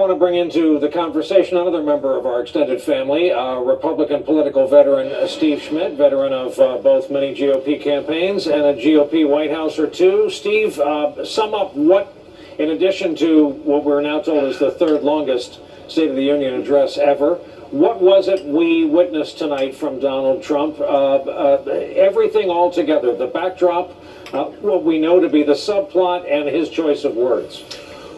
I want to bring into the conversation another member of our extended family, Republican political veteran Steve Schmidt, veteran of both many GOP campaigns and a GOP White House or two. Steve, sum up what, in addition to what we're now told is the third longest State of the Union address ever, what was it we witnessed tonight from Donald Trump? Everything all together, the backdrop, what we know to be the subplot, and his choice of words.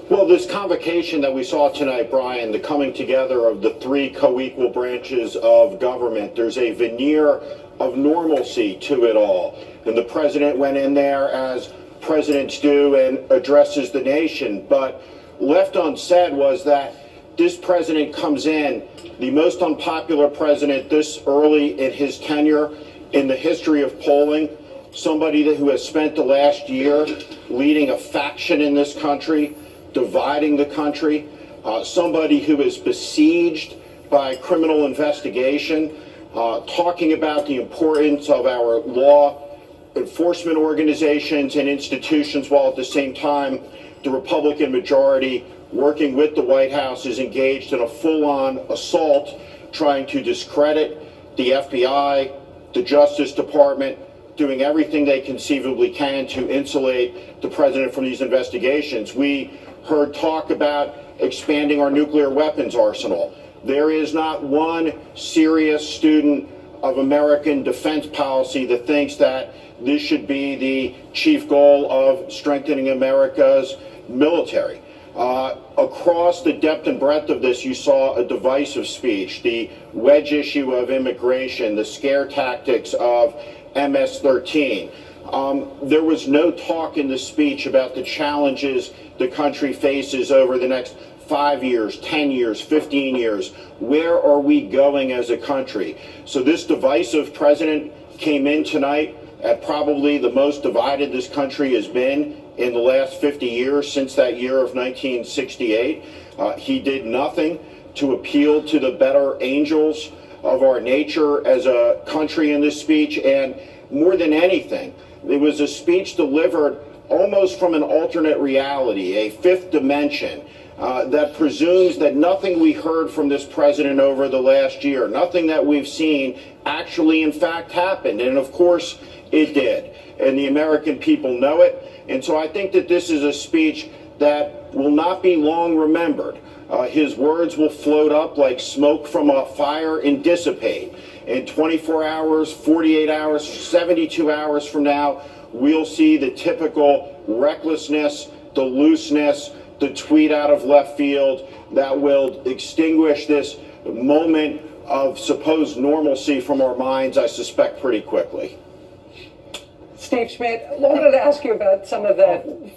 Well, this convocation that we saw tonight, Brian, the coming together of the three co-equal branches of government, there's a veneer of normalcy to it all. And the president went in there, as presidents do, and addresses the nation. But left unsaid was that this president comes in, the most unpopular president this early in his tenure in the history of polling, somebody who has spent the last year leading a faction in this country, dividing the country, somebody who is besieged by criminal investigation, talking about the importance of our law enforcement organizations and institutions, while at the same time the Republican majority working with the White House is engaged in a full-on assault trying to discredit the FBI, the Justice Department, doing everything they conceivably can to insulate the president from these investigations. We heard talk about expanding our nuclear weapons arsenal. There is not one serious student of American defense policy that thinks that this should be the chief goal of strengthening America's military. Across the depth and breadth of this, you saw a divisive speech, the wedge issue of immigration, the scare tactics of MS-13. There was no talk in the speech about the challenges the country faces over the next 5 years, 10 years, 15 years. Where are we going as a country? So this divisive president came in tonight at probably the most divided this country has been in the last 50 years, since that year of 1968. He did nothing to appeal to the better angels of our nature as a country in this speech, and more than anything, it was a speech delivered almost from an alternate reality, a fifth dimension, that presumes that nothing we heard from this president over the last year, nothing that we've seen actually in fact happened. And of course it did. And the American people know it. And so I think that this is a speech that will not be long remembered. His words will float up like smoke from a fire and dissipate. In 24 hours, 48 hours, 72 hours from now, we'll see the typical recklessness, the looseness, the tweet out of left field that will extinguish this moment of supposed normalcy from our minds, I suspect, pretty quickly. Steve Schmidt, I wanted to ask you about some of the